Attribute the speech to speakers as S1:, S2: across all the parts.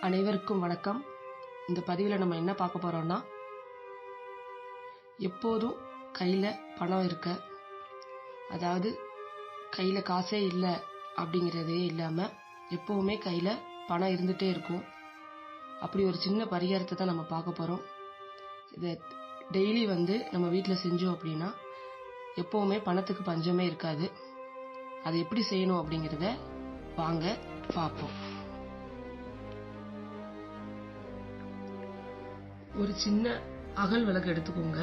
S1: அனைவருக்கும் வணக்கம். இந்த பதிவில் நம்ம என்ன பார்க்க போறோம்னா, எப்போதும் கையில் பணம் இருக்க, அதாவது கையில் காசே இல்லை அப்படிங்கிறதே இல்லாமல் எப்போவுமே கையில் பணம் இருந்துகிட்டே இருக்கும். அப்படி ஒரு சின்ன பரிகாரத்தை தான் நம்ம பார்க்க போகிறோம். இதை டெய்லி நம்ம வீட்டில் செஞ்சோம் அப்படின்னா எப்போவுமே பணத்துக்கு பஞ்சமே இருக்காது. அதை எப்படி செய்யணும் அப்படிங்கிறத வாங்க பார்ப்போம். ஒரு சின்ன அகல் விளக்கு எடுத்துக்கோங்க.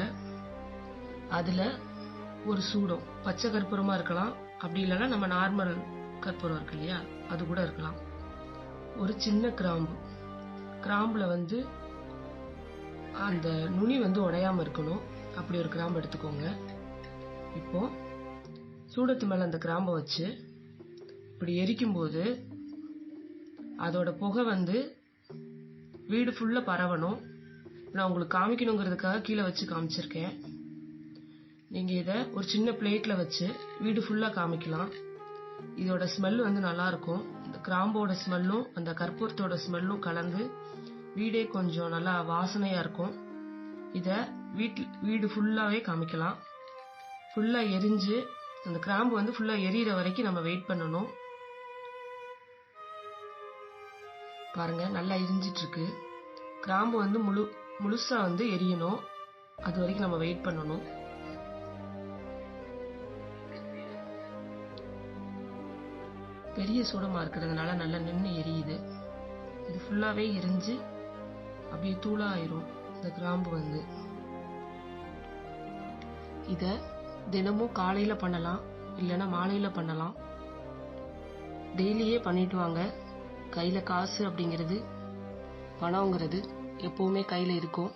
S1: அதில் ஒரு சூடம், பச்சை கற்பூரமாக இருக்கலாம், அப்படி இல்லைன்னா நம்ம நார்மல் கற்பூரம் இருக்கு இல்லையா, அது கூட இருக்கலாம். ஒரு சின்ன கிராம்பு, கிராம்புல அந்த நுனி உடையாம இருக்கணும், அப்படி ஒரு கிராம்பு எடுத்துக்கோங்க. இப்போ சூடத்து மேலே அந்த கிராம்பை வச்சு இப்படி எரிக்கும்போது அதோட புகை வீடு ஃபுல்லாக பரவணும். நான் உங்களுக்கு காமிக்கணுங்கிறதுக்காக கீழே வச்சு காமிச்சிருக்கேன். நீங்கள் இதை ஒரு சின்ன பிளேட்டில் வச்சு வீடு ஃபுல்லாக காமிக்கலாம். இதோட ஸ்மெல் நல்லா இருக்கும். இந்த கிராம்போட ஸ்மெல்லும் அந்த கற்பூரத்தோட ஸ்மெல்லும் கலந்து வீடே கொஞ்சம் நல்லா வாசனையாக இருக்கும். இதை வீடு ஃபுல்லாகவே காமிக்கலாம். ஃபுல்லாக எரிஞ்சு அந்த கிராம்பு ஃபுல்லாக எரியிற வரைக்கும் நம்ம வெயிட் பண்ணணும். பாருங்க, நல்லா எரிஞ்சிட்டு இருக்கு. கிராம்பு முழுசா எரியணும். அது வரைக்கும் நம்ம வெயிட் பண்ணணும். பெரிய சூடமா இருக்கிறதுனால நல்லா நின்று எரியுது. இது ஃபுல்லாவே எரிஞ்சு அப்படியே தூளா ஆயிரும் இந்த கிராம்பு. இத தினமும் காலையில பண்ணலாம், இல்லைன்னா மாலையில பண்ணலாம். டெய்லியே பண்ணிட்டு வாங்க. கையில காசு அப்படிங்கிறது, பணங்கிறது எப்பவுமே கையில் இருக்கும்.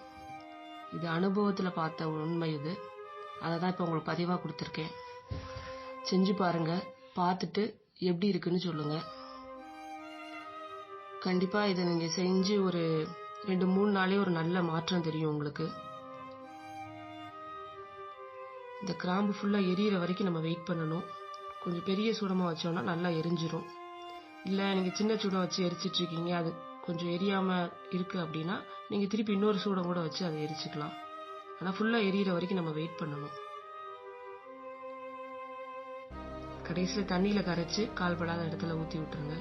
S1: இது அனுபவத்தில் பார்த்த உண்மை. இது அதை தான் இப்போ உங்களுக்கு பதிவாக கொடுத்துருக்கேன். செஞ்சு பாருங்க, பார்த்துட்டு எப்படி இருக்குன்னு சொல்லுங்க. கண்டிப்பாக இதை நீங்கள் செஞ்சு ஒரு 2-3 நாளே ஒரு நல்ல மாற்றம் தெரியும் உங்களுக்கு. இந்த கிராம்பு ஃபுல்லாக எரியிற வரைக்கும் நம்ம வெயிட் பண்ணணும். கொஞ்சம் பெரிய சூடமாக வச்சோம்னா நல்லா எரிஞ்சிரும். இல்லை நீங்கள் சின்ன சூடம் வச்சு எரிச்சிட்டு இருக்கீங்க, அது கொஞ்சம் எரியாமல் இருக்குது அப்படின்னா நீங்கள் திருப்பி இன்னொரு சூடம் கூட வச்சு அதை எரிச்சுக்கலாம். ஆனால் ஃபுல்லாக எரியிற வரைக்கும் நம்ம வெயிட் பண்ணணும். கடைசியில் தண்ணியில் கரைச்சி கால்படாத இடத்துல ஊற்றி விட்டுருங்க.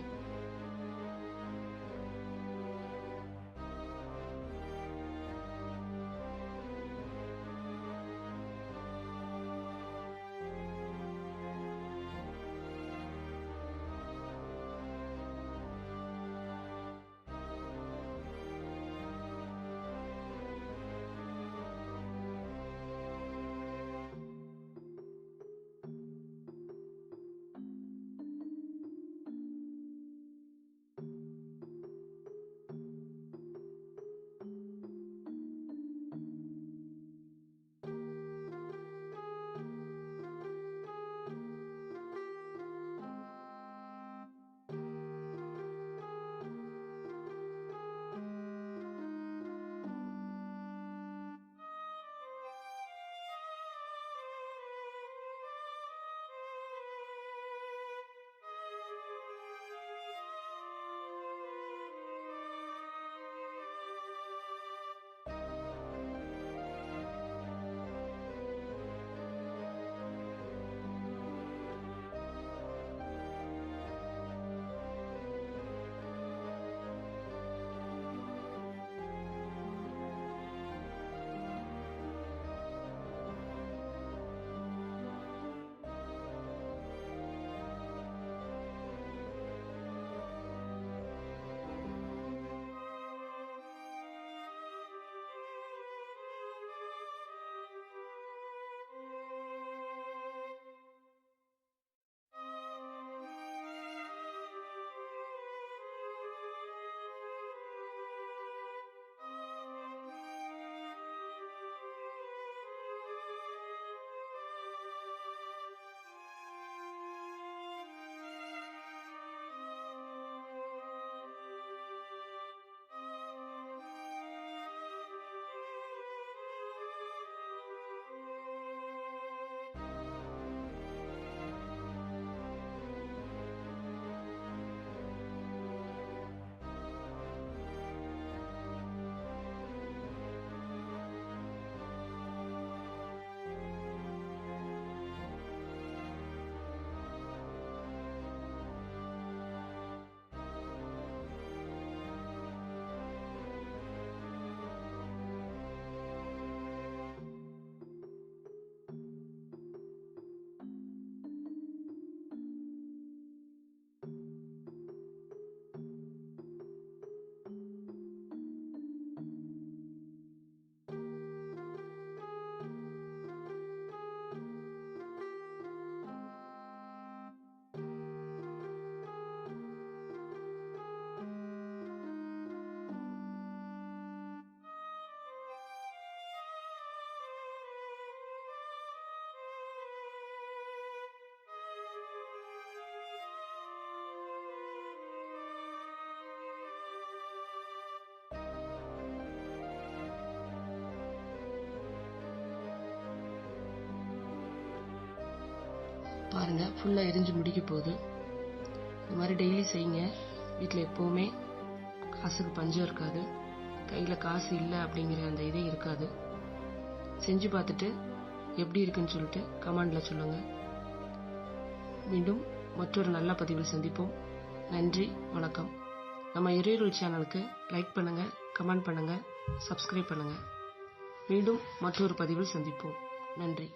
S1: பாருங்கள், ஃபுல்லாக எரிஞ்சு முடிக்க போகுது. இது மாதிரி டெய்லி செய்யுங்க. வீட்டில் எப்போவுமே காசுக்கு பஞ்சம் இருக்காது. கையில் காசு இல்லை அப்படிங்கிற அந்த இதே இருக்காது. செஞ்சு பார்த்துட்டு எப்படி இருக்குன்னு சொல்லிட்டு கமெண்டில் சொல்லுங்கள். மீண்டும் மற்றொரு நல்ல பதிவில் சந்திப்போம். நன்றி, வணக்கம். நம்ம இறையருள் சேனலுக்கு லைக் பண்ணுங்கள், கமெண்ட் பண்ணுங்கள், சப்ஸ்கிரைப் பண்ணுங்கள். மீண்டும் மற்றொரு பதிவில் சந்திப்போம். நன்றி.